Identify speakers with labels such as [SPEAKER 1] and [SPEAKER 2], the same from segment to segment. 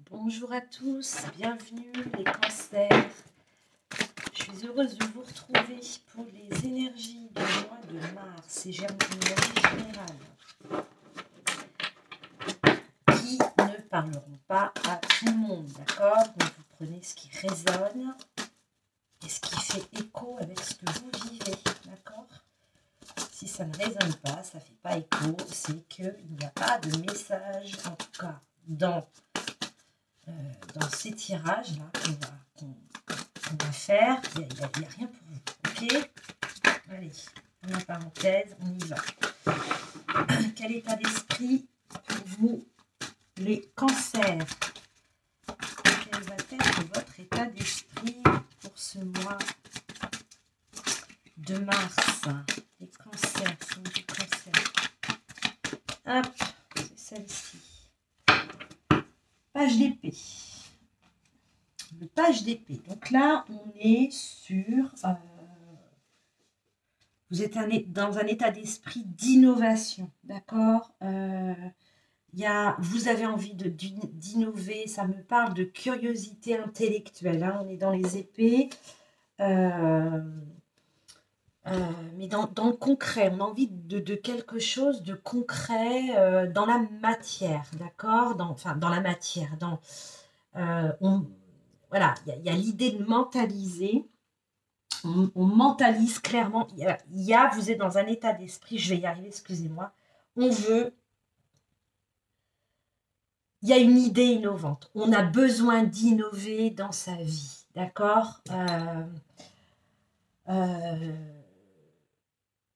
[SPEAKER 1] Bonjour à tous, bienvenue les cancers. Je suis heureuse de vous retrouver pour les énergies du mois de mars et j'ai une énergie générale qui ne parleront pas à tout le monde, d'accord? Donc vous prenez ce qui résonne et ce qui fait écho avec ce que vous vivez, d'accord? Si ça ne résonne pas, ça ne fait pas écho, c'est qu'il n'y a pas de message, en tout cas dans ces tirages-là qu'on va faire, il n'y a rien pour vous, ok? Allez, on met parenthèse, on y va. Quel état d'esprit pour vous, les cancers? Quel va être votre état d'esprit pour ce mois de mars? Les cancers, c'est du cancer. Hop, c'est celle-ci. Page d'épée. Le page d'épée. Donc là, on est sur... vous êtes dans un état d'esprit d'innovation, d'accord? Vous avez envie d'innover, ça me parle de curiosité intellectuelle. Hein, on est dans les épées. Mais dans le concret, on a envie de quelque chose de concret dans la matière, d'accord? Dans la matière, voilà, il y a l'idée de mentaliser. On mentalise clairement. Vous êtes dans un état d'esprit, je vais y arriver, excusez-moi. Il y a une idée innovante. On a besoin d'innover dans sa vie, d'accord?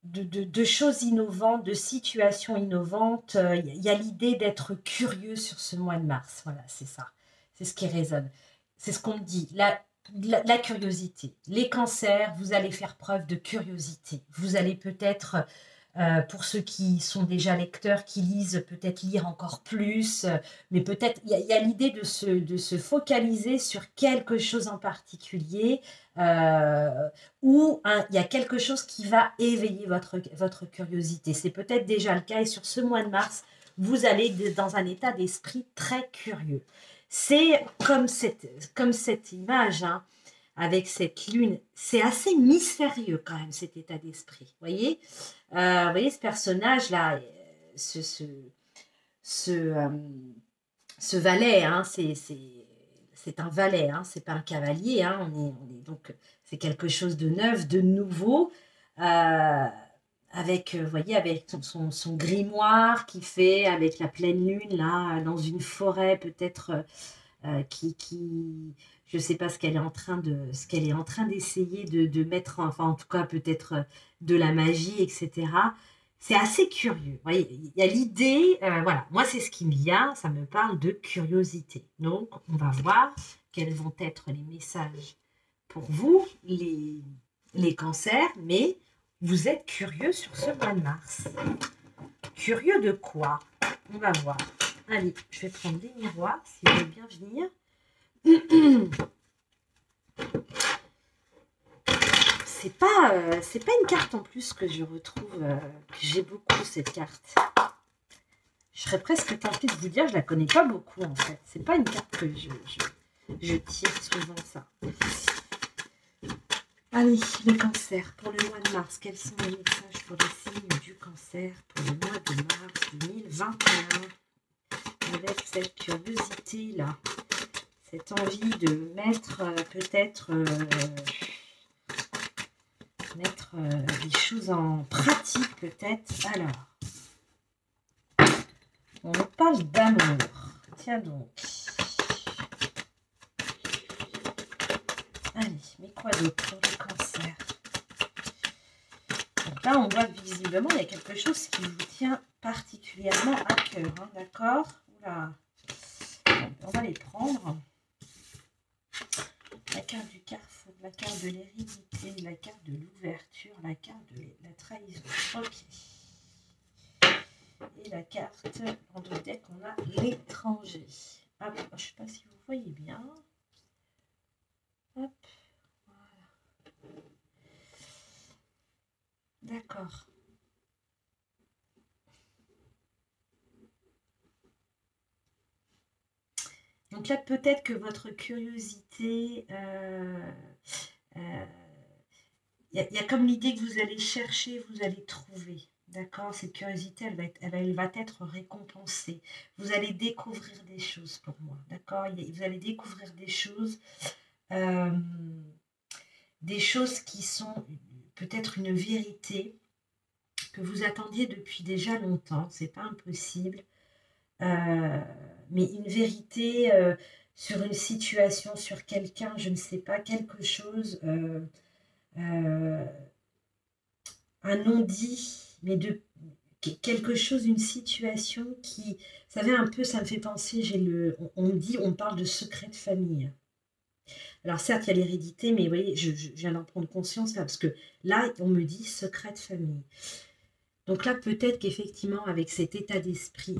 [SPEAKER 1] De choses innovantes, de situations innovantes. Il y a l'idée d'être curieux sur ce mois de mars. Voilà, c'est ça. C'est ce qui résonne. C'est ce qu'on dit. La curiosité. Les cancers, vous allez faire preuve de curiosité. Vous allez peut-être, pour ceux qui sont déjà lecteurs, qui lisent, peut-être lire encore plus. Mais peut-être, il y a l'idée de se focaliser sur quelque chose en particulier. Où il y a quelque chose qui va éveiller votre curiosité. C'est peut-être déjà le cas et sur ce mois de mars, vous allez dans un état d'esprit très curieux. C'est comme cette image, hein, avec cette lune, c'est assez mystérieux quand même cet état d'esprit. Vous voyez ce personnage-là, ce valet, hein, c'est un valet, hein, c'est pas un cavalier, hein, donc c'est quelque chose de neuf, de nouveau, avec, vous voyez, avec son grimoire qui fait avec la pleine lune là, dans une forêt peut-être je ne sais pas ce qu'elle est en train d'essayer de mettre, enfin en tout cas peut-être de la magie, etc. C'est assez curieux. Vous voyez, il y a l'idée, voilà, moi c'est ce qui me vient, ça me parle de curiosité. Donc on va voir quels vont être les messages pour vous, les cancers, mais vous êtes curieux sur ce mois de mars. Curieux de quoi? On va voir. Allez, je vais prendre des miroirs si vous voulez bien venir. C'est pas une carte en plus que je retrouve, que j'ai beaucoup cette carte. Je serais presque tentée de vous dire, je la connais pas beaucoup en fait. C'est pas une carte que je tire souvent ça. Allez, le cancer pour le mois de mars. Quels sont les messages pour les signes du cancer pour le mois de mars 2021? Avec cette curiosité là, cette envie de mettre peut-être mettre les choses en pratique peut-être. Alors, on nous parle d'amour. Tiens donc. Allez, mais quoi d'autre pour le cancer? Donc là, on voit que visiblement, il y a quelque chose qui vous tient particulièrement à cœur. Hein, d'accord? Oula. On va les prendre. La carte du carrefour, la carte de l'hérédité, la carte de l'ouverture, la carte de la trahison. Ok. Et la carte, en deux decks, on a l'étranger. Hop, je ne sais pas si vous voyez bien. Hop, voilà. D'accord. Donc là, peut-être que votre curiosité, il y a comme l'idée que vous allez chercher, vous allez trouver. D'accord? Cette curiosité, elle va être récompensée. Vous allez découvrir des choses pour moi. D'accord? Vous allez découvrir euh, des choses qui sont peut-être une vérité que vous attendiez depuis déjà longtemps. C'est pas impossible. Mais une vérité sur une situation, sur quelqu'un, je ne sais pas, quelque chose, un non-dit, mais de quelque chose, une situation qui, vous savez, un peu, ça me fait penser, on me dit, on parle de secret de famille. Alors certes, il y a l'hérédité, mais vous voyez, je viens d'en prendre conscience là, parce que là, on me dit secret de famille. Donc là, peut-être qu'effectivement, avec cet état d'esprit,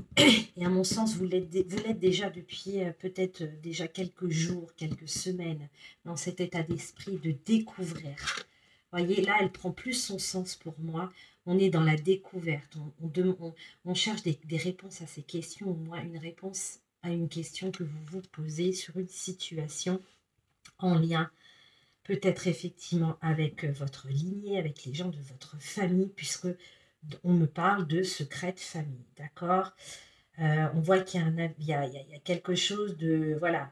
[SPEAKER 1] et à mon sens, vous l'êtes déjà depuis peut-être déjà quelques jours, quelques semaines, dans cet état d'esprit de découvrir. Vous voyez, là, elle prend plus son sens pour moi. On est dans la découverte. On cherche des réponses à ces questions, au moins une réponse à une question que vous vous posez sur une situation en lien peut-être effectivement avec votre lignée, avec les gens de votre famille, puisque on me parle de secret de famille, d'accord? On voit qu'il y a quelque chose de, voilà,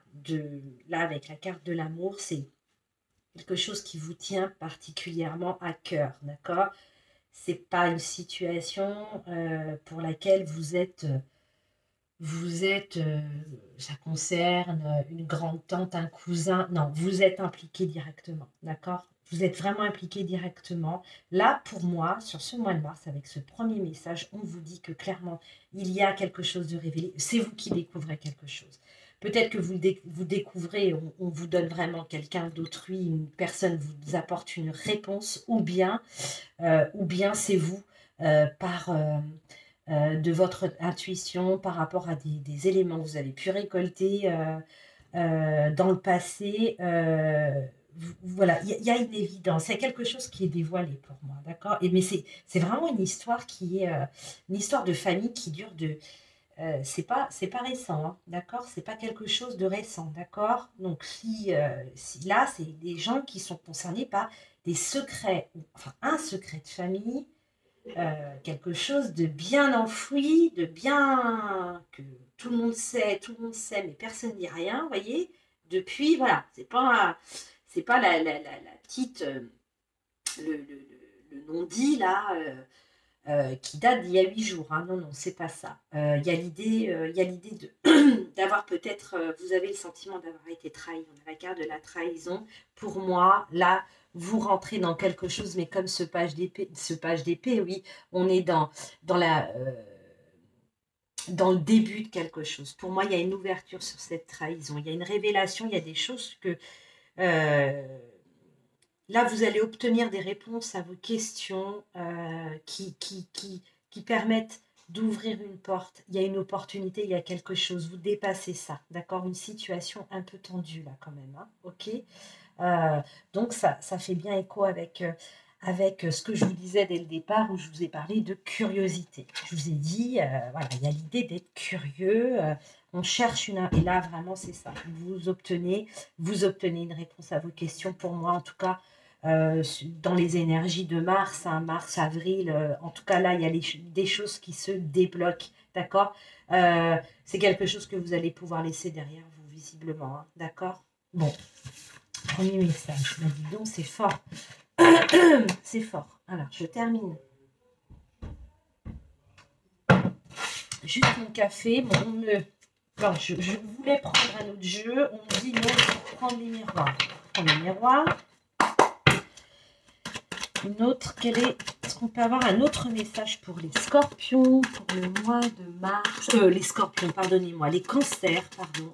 [SPEAKER 1] là avec la carte de l'amour, c'est quelque chose qui vous tient particulièrement à cœur, d'accord? C'est pas une situation pour laquelle ça concerne une grande tante, un cousin. Non, vous êtes impliqué directement, d'accord? Vous êtes vraiment impliqué directement. Là, pour moi, sur ce mois de mars, avec ce premier message, on vous dit que clairement, il y a quelque chose de révélé. C'est vous qui découvrez quelque chose. Peut-être que vous découvrez, on vous donne vraiment quelqu'un d'autrui, une personne vous apporte une réponse, ou bien c'est vous par... de votre intuition par rapport à des éléments que vous avez pu récolter dans le passé. Voilà, il y a une évidence, il y a quelque chose qui est dévoilé pour moi, d'accord? Mais c'est vraiment une histoire qui est une histoire de famille qui dure de... c'est pas récent, hein, d'accord? C'est pas quelque chose de récent, d'accord? Donc si là, c'est des gens qui sont concernés par des secrets, enfin un secret de famille, quelque chose de bien enfoui, de bien que tout le monde sait, mais personne ne dit rien, vous voyez. Depuis, voilà, c'est pas la petite, le non-dit là, qui date d'il y a 8 jours. Hein. Non, non, c'est pas ça. Il y a l'idée d'avoir peut-être, vous avez le sentiment d'avoir été trahi. On a la carte de la trahison. Pour moi, là, vous rentrez dans quelque chose, mais comme ce page d'épée, oui, on est dans le début de quelque chose. Pour moi, il y a une ouverture sur cette trahison. Il y a une révélation, il y a des choses que... là, vous allez obtenir des réponses à vos questions qui permettent d'ouvrir une porte. Il y a une opportunité, il y a quelque chose. Vous dépassez ça, d'accord? Une situation un peu tendue, là, quand même. Hein, ok? Donc, ça fait bien écho avec ce que je vous disais dès le départ, où je vous ai parlé de curiosité. Je vous ai dit, voilà, il y a l'idée d'être curieux. On cherche et là, vraiment, c'est ça. Vous obtenez une réponse à vos questions. Pour moi, en tout cas, dans les énergies de Mars, hein, Mars, avril, en tout cas là, il y a des choses qui se débloquent, d'accord? C'est quelque chose que vous allez pouvoir laisser derrière vous, visiblement, hein, d'accord? Bon, premier message. Bah, dis donc, c'est fort. C'est fort. Alors, je termine. Juste mon café. Bon, je voulais prendre un autre jeu. On me dit non, il faut prendre les miroirs. Prendre les miroirs. Une autre, est-ce qu'on peut avoir un autre message pour les scorpions, pour le mois de mars, les scorpions, pardonnez-moi, les cancers, pardon,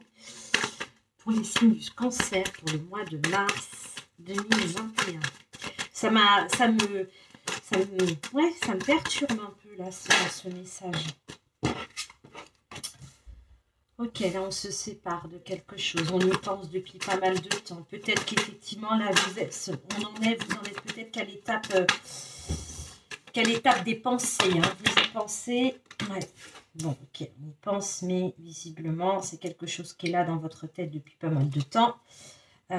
[SPEAKER 1] pour les signes du cancer, pour le mois de mars 2021. Ça me perturbe un peu, là, ce message. Ok, là, on se sépare de quelque chose. On y pense depuis pas mal de temps. Peut-être qu'effectivement, là, vous en êtes peut-être qu'à l'étape des pensées. Hein. Vous y pensez. Ouais. Bon, ok, on y pense, mais visiblement, c'est quelque chose qui est là dans votre tête depuis pas mal de temps. Okay.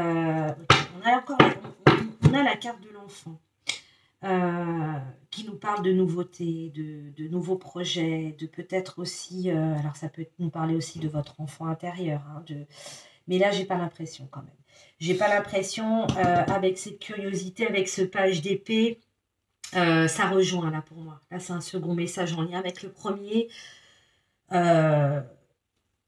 [SPEAKER 1] On a la carte de l'enfant qui nous parle de nouveautés, de nouveaux projets, de peut-être aussi, alors ça peut nous parler aussi de votre enfant intérieur, hein, mais là, j'ai pas l'impression quand même. J'ai pas l'impression, avec cette curiosité, avec ce page d'épée, ça rejoint là pour moi. Là, c'est un second message en lien avec le premier.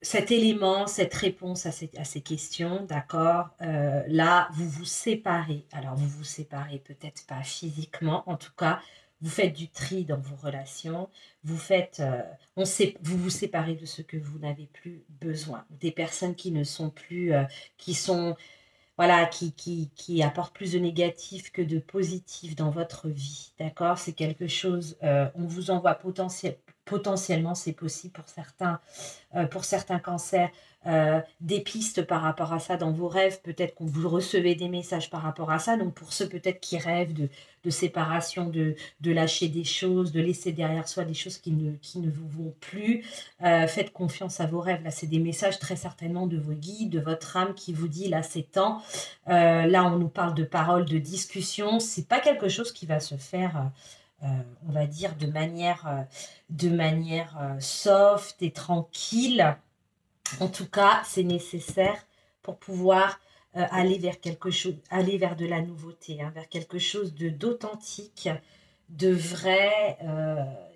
[SPEAKER 1] Cet élément, cette réponse à ces questions, d'accord, là, vous vous séparez. Alors, vous vous séparez peut-être pas physiquement, en tout cas, vous faites du tri dans vos relations, vous vous séparez de ce que vous n'avez plus besoin, des personnes qui ne sont plus, qui sont, voilà, qui apportent plus de négatif que de positif dans votre vie, d'accord? C'est quelque chose, on vous envoie potentiellement, c'est possible pour certains cancers, des pistes par rapport à ça dans vos rêves. Peut-être qu'on vous recevez des messages par rapport à ça. Donc, pour ceux peut-être qui rêvent de séparation, de lâcher des choses, de laisser derrière soi des choses qui ne vous vont plus, faites confiance à vos rêves. Là, c'est des messages très certainement de vos guides, de votre âme qui vous dit, là, c'est temps. Là, on nous parle de paroles, de discussions. C'est pas quelque chose qui va se faire... on va dire de manière soft et tranquille. En tout cas, c'est nécessaire pour pouvoir aller vers quelque chose, aller vers de la nouveauté, hein, vers quelque chose d'authentique, de vrai,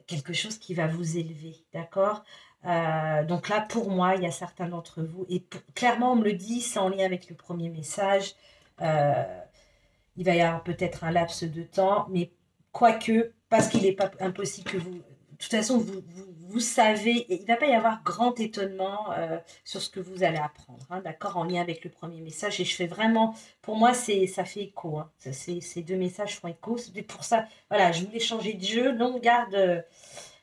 [SPEAKER 1] quelque chose qui va vous élever, d'accord? Donc là, pour moi, il y a certains d'entre vous, et clairement, on me le dit, c'est en lien avec le premier message. Il va y avoir peut-être un laps de temps, mais quoique, parce qu'il n'est pas impossible que vous... De toute façon, vous savez, il ne va pas y avoir grand étonnement sur ce que vous allez apprendre, hein, d'accord, en lien avec le premier message. Et je fais vraiment, pour moi, ça fait écho. Hein, ces deux messages font écho. C'est pour ça, voilà, je voulais changer de jeu. Non, garde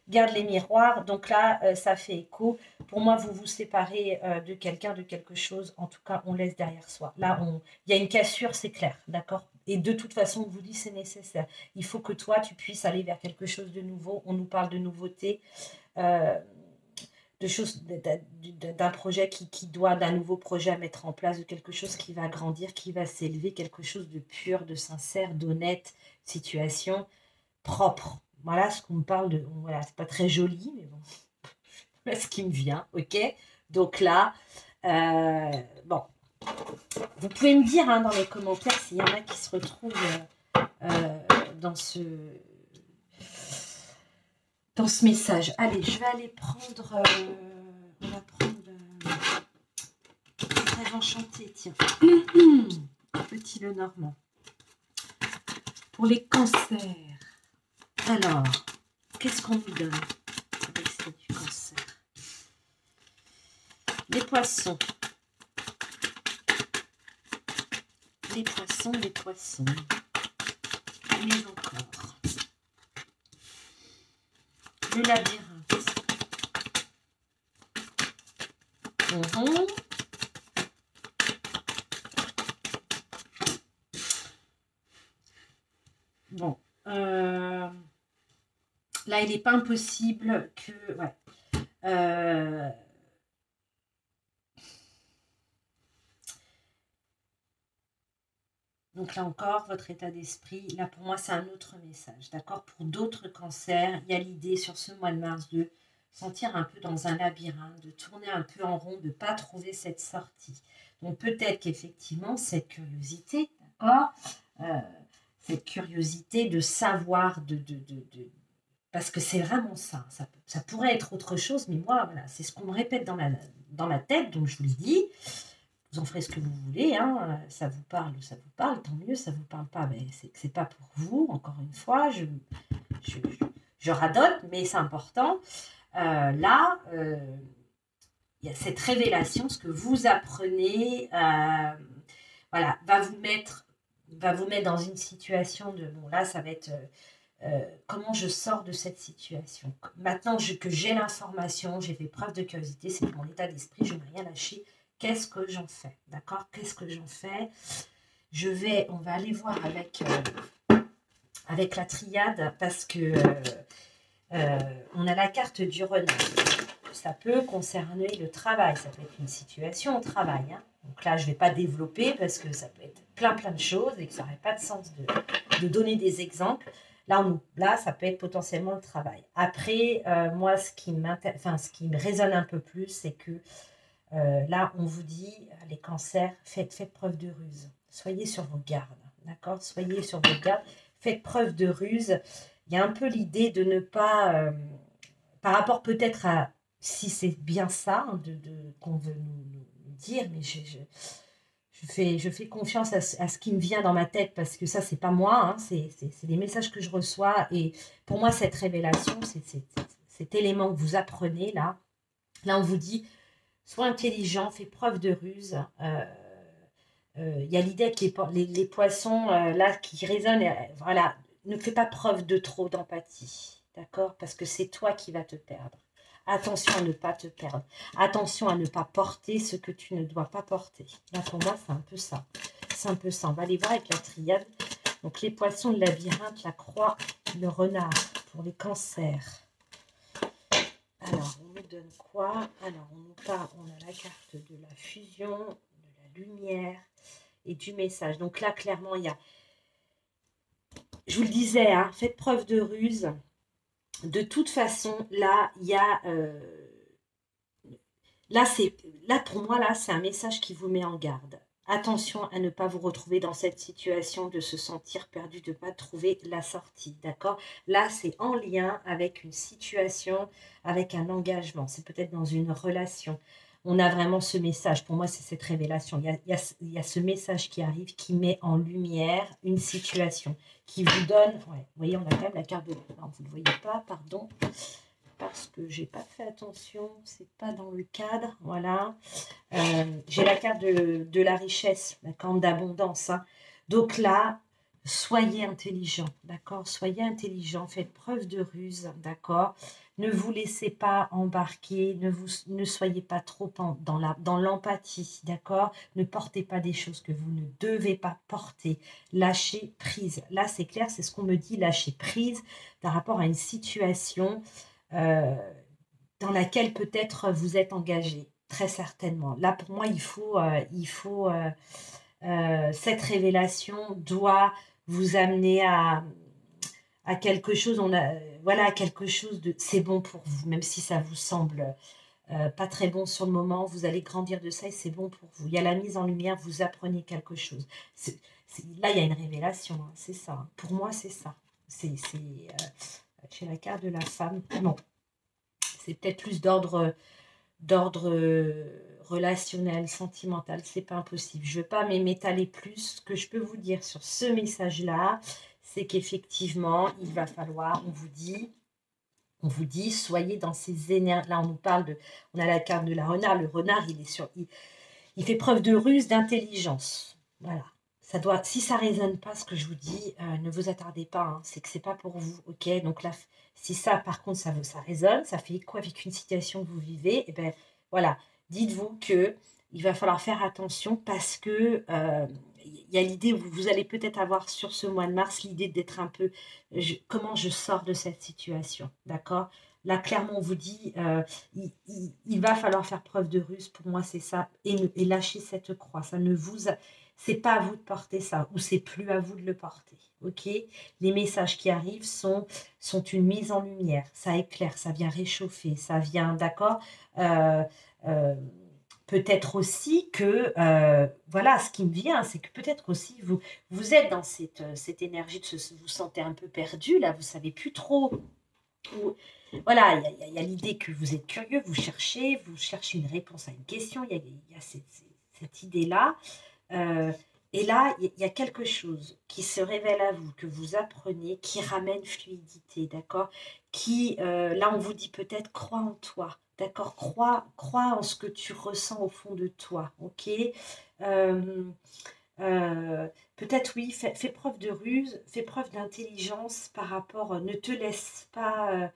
[SPEAKER 1] les miroirs. Donc là, ça fait écho. Pour moi, vous vous séparez de quelqu'un, de quelque chose. En tout cas, on laisse derrière soi. Là, il y a une cassure, c'est clair, d'accord? Et de toute façon, on vous dit c'est nécessaire. Il faut que toi, tu puisses aller vers quelque chose de nouveau. On nous parle de nouveauté, de choses, d'un projet d'un nouveau projet à mettre en place, de quelque chose qui va grandir, qui va s'élever, quelque chose de pur, de sincère, d'honnête, situation propre. Voilà ce qu'on me parle de. Voilà, c'est pas très joli, mais bon, voilà ce qui me vient, ok? Donc là, bon, vous pouvez me dire hein, dans les commentaires s'il y en a qui se retrouvent dans ce message. Allez, je vais aller prendre. On va prendre. Rêve enchanté, tiens. Petit le Normand. Pour les cancers. Alors, qu'est-ce qu'on nous donne avec ça du cancer? Les poissons. Les poissons, les poissons. Mais encore. Le labyrinthe. Bon. Là, il n'est pas impossible que... Ouais. Donc là encore, votre état d'esprit, là pour moi, c'est un autre message, d'accord? Pour d'autres cancers, il y a l'idée sur ce mois de mars de sentir un peu dans un labyrinthe, de tourner un peu en rond, de ne pas trouver cette sortie. Donc peut-être qu'effectivement, cette curiosité, d'accord, cette curiosité de savoir, parce que c'est vraiment ça, ça pourrait être autre chose, mais moi, voilà, c'est ce qu'on me répète dans ma tête, donc je vous le dis. Vous en ferez ce que vous voulez, hein. Ça vous parle, tant mieux, ça ne vous parle pas, mais c'est que ce n'est pas pour vous, encore une fois, je radote, mais c'est important. Là, il y a cette révélation, ce que vous apprenez, voilà, va vous mettre dans une situation de, bon là, ça va être... comment je sors de cette situation. Maintenant que j'ai l'information, j'ai fait preuve de curiosité, c'est mon état d'esprit, je n'ai rien lâché. Qu'est-ce que j'en fais? D'accord? Qu'est-ce que j'en fais? On va aller voir avec la triade parce que on a la carte du renard. ça peut concerner le travail. Ça peut être une situation au travail. Hein. Donc là, je ne vais pas développer parce que ça peut être plein de choses et que ça n'aurait pas de sens de donner des exemples. Là, ça peut être potentiellement le travail. Après, moi, ce qui me résonne un peu plus, c'est que là, on vous dit, les cancers, faites preuve de ruse. Soyez sur vos gardes, d'accord? Soyez sur vos gardes, faites preuve de ruse. Il y a un peu l'idée de ne pas, par rapport peut-être à, si c'est bien ça hein, qu'on veut nous dire, mais je fais confiance à ce qui me vient dans ma tête parce que ça, c'est pas moi, hein, c'est des messages que je reçois. Et pour moi, cette révélation, cet élément que vous apprenez là, on vous dit, sois intelligent, fais preuve de ruse. Il y a l'idée que les poissons là qui résonnent, voilà, ne fais pas preuve de trop d'empathie, d'accord? Parce que c'est toi qui vas te perdre. Attention à ne pas te perdre. Attention à ne pas porter ce que tu ne dois pas porter. Là, pour moi, c'est un peu ça. C'est un peu ça. On va aller voir avec la triade. Donc, les poissons, le labyrinthe, la croix, le renard pour les cancers. Alors, on nous donne quoi? Alors, on a la carte de la fusion, de la lumière et du message. Donc là, clairement, il y a... Je vous le disais, hein, faites preuve de ruse. De toute façon, là, il y a... Là, pour moi, là, c'est un message qui vous met en garde. Attention à ne pas vous retrouver dans cette situation de se sentir perdu, de ne pas trouver la sortie, d'accord? Là, c'est en lien avec une situation, avec un engagement. C'est peut-être dans une relation. On a vraiment ce message. Pour moi, c'est cette révélation. Il y a ce message qui arrive, qui met en lumière une situation, qui vous donne... Ouais, vous voyez, on a quand même la carte de... Non, vous ne le voyez pas, pardon. Parce que j'ai pas fait attention, c'est pas dans le cadre, voilà. J'ai la carte de la richesse, la carte d'abondance. Hein. Donc là, soyez intelligent, d'accord? Soyez intelligent, faites preuve de ruse, d'accord? Ne vous laissez pas embarquer, ne soyez pas trop dans l'empathie, d'accord? Ne portez pas des choses que vous ne devez pas porter. Lâchez prise. Là, c'est clair, c'est ce qu'on me dit, lâcher prise par rapport à une situation dans laquelle peut-être vous êtes engagé, très certainement. Là, pour moi, cette révélation doit vous amener à quelque chose, voilà, quelque chose de... C'est bon pour vous, même si ça vous semble pas très bon sur le moment, vous allez grandir de ça et c'est bon pour vous. Il y a la mise en lumière, vous apprenez quelque chose. Là, il y a une révélation, hein, c'est ça. Hein. Pour moi, c'est ça. J'ai la carte de la femme. Non, c'est peut-être plus d'ordre relationnel, sentimental, c'est pas impossible. Je ne veux pas m'étaler plus. Ce que je peux vous dire sur ce message-là, c'est qu'effectivement, il va falloir, on vous dit, soyez dans ces énergies. Là, on a la carte de la renard. Le renard, il fait preuve de ruse, d'intelligence. Voilà. Si ça ne résonne pas, ce que je vous dis, ne vous attardez pas. Hein, c'est que ce n'est pas pour vous. Ok. Donc là, si ça, par contre, ça résonne, ça fait écho avec une situation que vous vivez, et ben voilà. Dites-vous que il va falloir faire attention parce que il y a l'idée où vous allez peut-être avoir sur ce mois de mars l'idée d'être un peu comment je sors de cette situation, d'accord? Là, clairement, on vous dit il va falloir faire preuve de ruse. Pour moi, c'est ça. Et lâcher cette croix. C'est pas à vous de porter ça ou c'est plus à vous de le porter. Ok? Les messages qui arrivent sont une mise en lumière. Ça éclaire, ça vient réchauffer, ça vient, d'accord? Peut-être aussi que, voilà, ce qui me vient, c'est que peut-être aussi vous êtes dans cette énergie vous vous sentez un peu perdu, là, vous ne savez plus trop. Voilà, il y a l'idée que vous êtes curieux, vous cherchez une réponse à une question, il y a cette idée-là. Et là, il y a quelque chose qui se révèle à vous, que vous apprenez, qui ramène fluidité, d'accord? Là, on vous dit peut-être, crois en toi, d'accord? Crois en ce que tu ressens au fond de toi, ok? Peut-être, oui, fais preuve de ruse, fais preuve d'intelligence par rapport, ne te laisse pas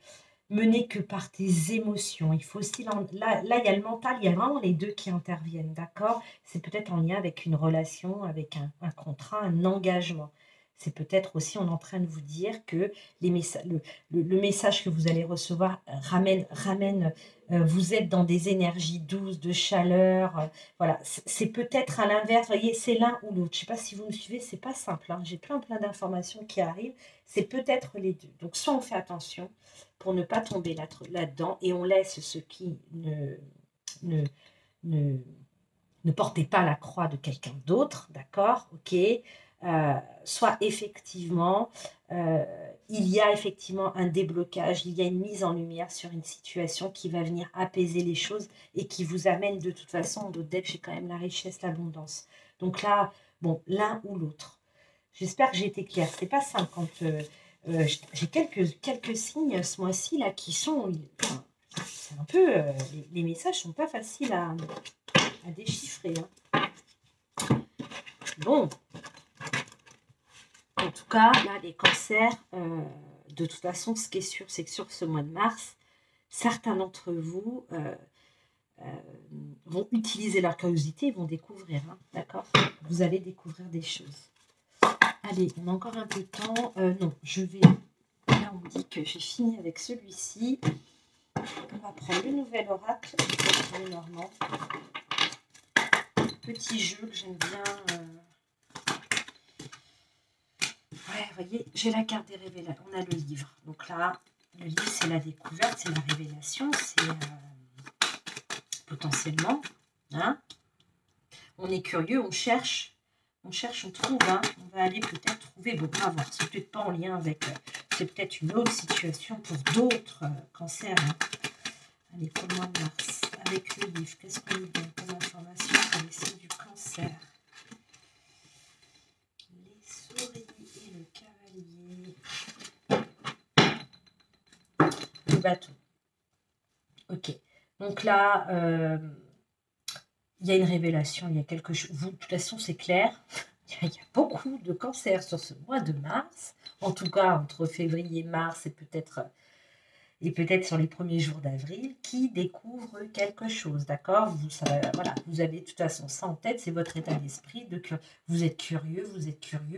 [SPEAKER 1] mener que par tes émotions. Il faut aussi, là, il y a le mental, il y a vraiment les deux qui interviennent, d'accord? C'est peut-être en lien avec une relation, avec un contrat, un engagement. c'est peut-être aussi, on est en train de vous dire que le message que vous allez recevoir ramène vous êtes dans des énergies douces, de chaleur. Voilà, c'est peut-être à l'inverse, vous voyez, c'est l'un ou l'autre. Je ne sais pas si vous me suivez, c'est pas simple, hein. J'ai plein d'informations qui arrivent. C'est peut-être les deux. Donc, soit on fait attention pour ne pas tomber là-dedans et on laisse ce qui ne, ne, ne portez pas la croix de quelqu'un d'autre, d'accord, ok, soit effectivement, il y a effectivement un déblocage, il y a une mise en lumière sur une situation qui va venir apaiser les choses et qui vous amène de toute façon, d'autres decks, j'ai quand même la richesse, l'abondance. Donc là, bon, l'un ou l'autre. J'espère que j'ai été claire. C'est pas simple quand j'ai quelques signes ce mois-ci là qui sont... Enfin, c'est un peu... les messages sont pas faciles à déchiffrer. Hein. Bon. En tout cas, là, les cancers, de toute façon, ce qui est sûr, c'est que sur ce mois de mars, certains d'entre vous vont utiliser leur curiosité et vont découvrir. Hein, d'accord? Vous allez découvrir des choses. Allez, on a encore un peu de temps. Non, je vais... Là, on me dit que j'ai fini avec celui-ci. On va prendre le nouvel oracle. Le Normand. Petit jeu que j'aime bien. Ouais, vous voyez, j'ai la carte des révélations. On a le livre. Donc là, le livre, c'est la découverte, c'est la révélation. C'est potentiellement. Hein, on est curieux, on cherche, on trouve. Hein, on va aller peut-être trouver. Bon, on va voir. C'est peut-être pas en lien avec... c'est peut-être une autre situation pour d'autres cancers. Hein. Allez, pour le mois de mars. Avec le livre, qu'est-ce qu'on nous donne comme information sur les signes du cancer? Les souris et le cavalier. Le bateau. Ok. Donc là, il y a une révélation, il y a quelque chose. Vous, de toute façon, c'est clair. Il y a beaucoup de cancers sur ce mois de mars. En tout cas, entre février et mars, et peut-être sur les premiers jours d'avril, qui découvrent quelque chose, d'accord? Voilà, vous avez de toute façon ça en tête, c'est votre état d'esprit, vous êtes curieux,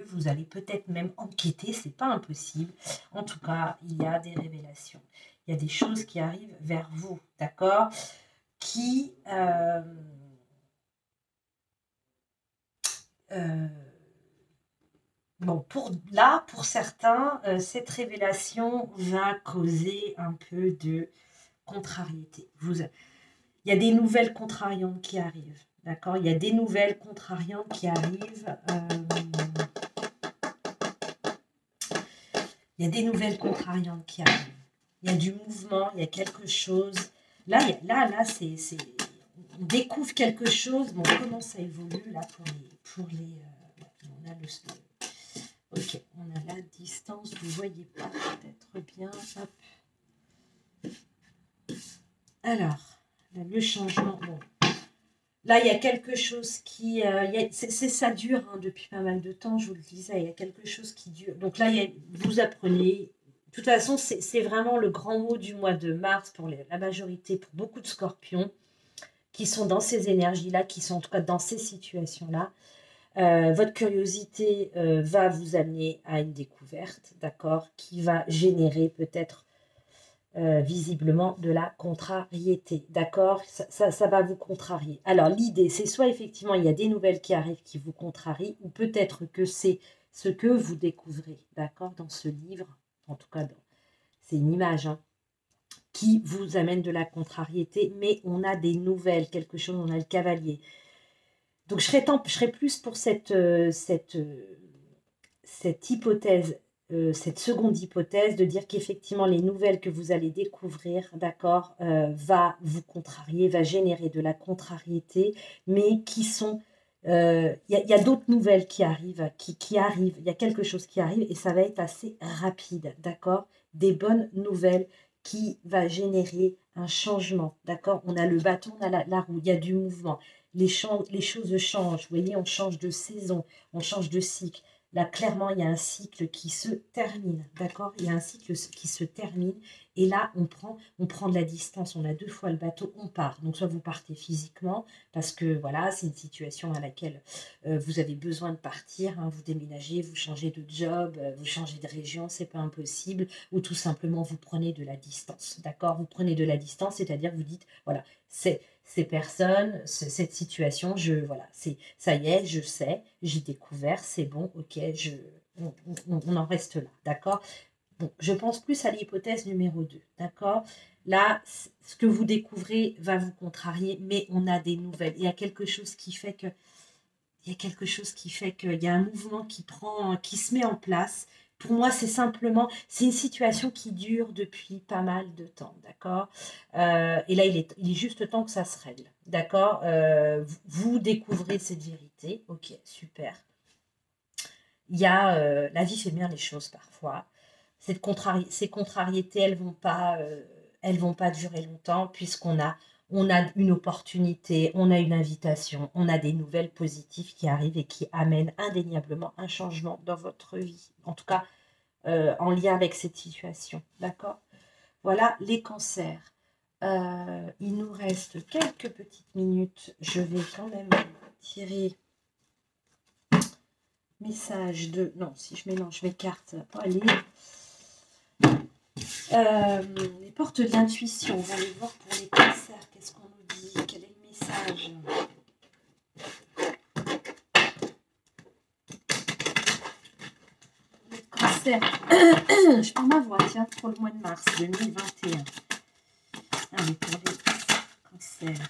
[SPEAKER 1] vous allez peut-être même enquêter, c'est pas impossible. En tout cas, il y a des révélations, il y a des choses qui arrivent vers vous, d'accord? Qui... bon, pour certains, cette révélation va causer un peu de contrariété. Il y a des nouvelles contrariantes qui arrivent, d'accord? Il y a des nouvelles contrariantes qui arrivent. Il y a des nouvelles contrariantes qui arrivent. Il y a du mouvement, il y a quelque chose. Là, c'est on découvre quelque chose. Bon, comment ça évolue là pour les on a ok, on a la distance, vous ne voyez pas peut-être bien. Hop. Alors, le changement. Bon. Là, il y a quelque chose qui... ça dure hein, depuis pas mal de temps, je vous le disais, il y a quelque chose qui dure. Donc là, vous apprenez. De toute façon, c'est vraiment le grand mot du mois de mars pour la majorité, pour beaucoup de scorpions qui sont dans ces énergies-là, qui sont en tout cas dans ces situations-là. Votre curiosité va vous amener à une découverte, d'accord, qui va générer peut-être visiblement de la contrariété, d'accord, ça va vous contrarier. Alors l'idée, c'est soit effectivement il y a des nouvelles qui arrivent qui vous contrarient, ou peut-être que c'est ce que vous découvrez, d'accord, dans ce livre, en tout cas, c'est une image, hein, qui vous amène de la contrariété, mais on a des nouvelles, quelque chose, on a le cavalier. Donc, je serais plus pour cette hypothèse, cette seconde hypothèse, de dire qu'effectivement, les nouvelles que vous allez découvrir, d'accord, va vous contrarier, va générer de la contrariété, mais qui sont... Il y a d'autres nouvelles qui arrivent, qui arrivent, il y a quelque chose qui arrive, et ça va être assez rapide, d'accord? Des bonnes nouvelles qui va générer un changement, d'accord? On a le bâton, on a la roue, il y a du mouvement. Les choses changent, vous voyez, on change de saison, on change de cycle. Là, clairement, il y a un cycle qui se termine, d'accord? Il y a un cycle qui se termine. Et là, on prend de la distance. On a 2 fois le bateau, on part. Donc, soit vous partez physiquement, parce que, voilà, c'est une situation à laquelle vous avez besoin de partir. Hein, vous déménagez, vous changez de job, vous changez de région, c'est pas impossible. Ou tout simplement, vous prenez de la distance, d'accord? Vous prenez de la distance, c'est-à-dire vous dites, voilà, ces personnes, cette situation, voilà, ça y est, je sais, j'ai découvert, c'est bon, ok, on en reste là, d'accord? Bon, je pense plus à l'hypothèse numéro 2, d'accord? Là, ce que vous découvrez va vous contrarier, mais on a des nouvelles. Il y a quelque chose qui fait que qu'il y a un mouvement qui se met en place. Pour moi, c'est une situation qui dure depuis pas mal de temps, d'accord? Et là, il est juste temps que ça se règle, d'accord? Vous découvrez cette vérité, ok, super. La vie fait bien les choses parfois. Ces contrariétés, elles vont pas durer longtemps on a une opportunité, on a une invitation, on a des nouvelles positives qui arrivent et qui amènent indéniablement un changement dans votre vie. En tout cas, en lien avec cette situation. D'accord? Voilà les cancers. Il nous reste quelques petites minutes. Je vais quand même tirer message de... Non, si je mélange mes cartes, ça va pas aller. Les portes de l'intuition, on va aller voir pour les cancers, qu'est-ce qu'on nous dit, quel est le message? Les cancers, je prends ma voix, tiens, pour le mois de mars 2021. Allez, pour les cancers,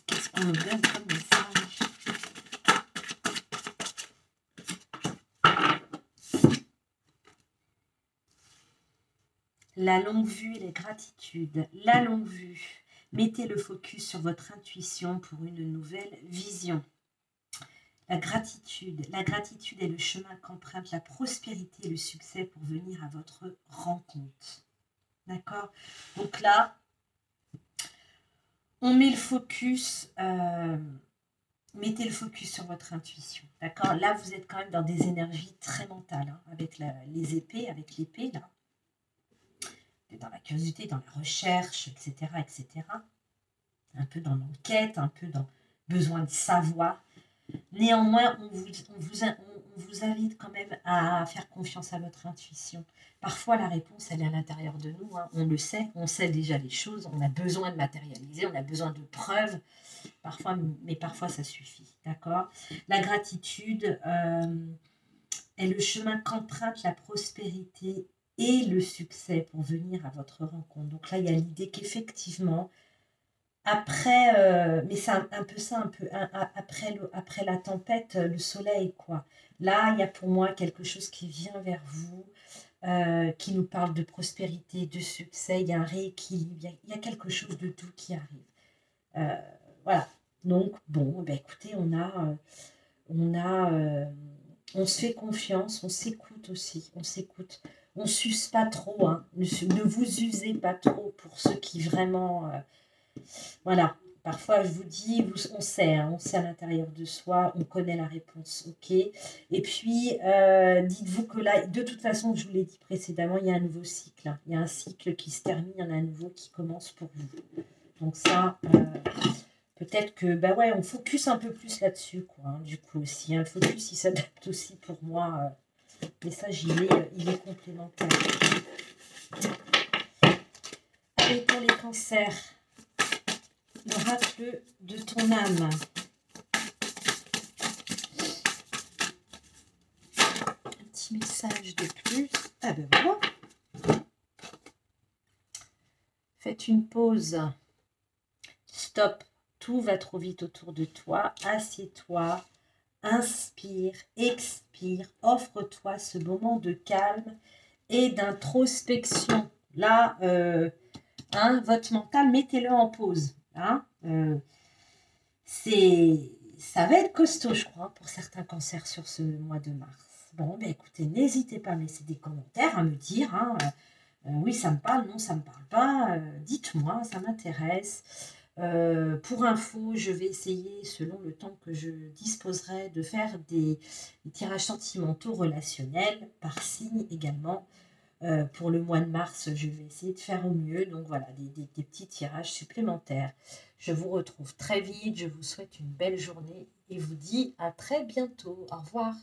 [SPEAKER 1] qu'est-ce qu'on nous donne comme message? La longue vue et les gratitudes. La longue vue. Mettez le focus sur votre intuition pour une nouvelle vision. La gratitude est le chemin qu'emprunte la prospérité et le succès pour venir à votre rencontre. D'accord? Donc là, on met le focus, mettez le focus sur votre intuition. D'accord? Là, vous êtes quand même dans des énergies très mentales, hein, avec les épées, avec l'épée, là. Dans la curiosité, dans la recherche, etc., etc. Un peu dans l'enquête, un peu dans le besoin de savoir. Néanmoins, on vous invite quand même à faire confiance à votre intuition. Parfois, la réponse, elle est à l'intérieur de nous. Hein. On le sait, on sait déjà les choses. On a besoin de matérialiser, on a besoin de preuves. Mais parfois, ça suffit. D'accord? La gratitude est le chemin qu'emprunte la prospérité et le succès pour venir à votre rencontre. Donc là, il y a l'idée qu'effectivement, après, mais c'est un peu ça, après la tempête, le soleil, quoi. Là, il y a pour moi quelque chose qui vient vers vous, qui nous parle de prospérité, de succès, il y a un rééquilibre, il y a quelque chose de doux qui arrive. Voilà. Donc, bon, ben écoutez, on se fait confiance, on s'écoute aussi, on s'écoute. On ne s'use pas trop, hein. Ne vous usez pas trop pour ceux qui vraiment... voilà, parfois je vous dis, on sait, hein, on sait à l'intérieur de soi, on connaît la réponse, ok. Et puis, dites-vous que là, de toute façon, je vous l'ai dit précédemment, il y a un nouveau cycle. Hein. Il y a un cycle qui se termine, il y en a un nouveau qui commence pour vous. Donc ça... peut-être que, bah ouais, on focus un peu plus là-dessus, quoi, hein, du coup aussi. Hein, le focus, il s'adapte aussi pour moi. Mais ça, il est complémentaire. Allez, pour les cancers, l'oracle de ton âme. Un petit message de plus. Ah ben voilà. Faites une pause. Stop. Tout va trop vite autour de toi. Assieds-toi. Inspire, expire, offre-toi ce moment de calme et d'introspection. Là, votre mental, mettez-le en pause. Hein, ça va être costaud, je crois, pour certains cancers sur ce mois de mars. Bon, ben écoutez, n'hésitez pas à me laisser des commentaires, à me dire, hein, oui, ça me parle, non, ça ne me parle pas. Dites-moi, ça m'intéresse. Pour info, je vais essayer, selon le temps que je disposerai, de faire des tirages sentimentaux relationnels par signe également. Pour le mois de mars, je vais essayer de faire au mieux. Donc voilà, des petits tirages supplémentaires. Je vous retrouve très vite. Je vous souhaite une belle journée et vous dis à très bientôt. Au revoir.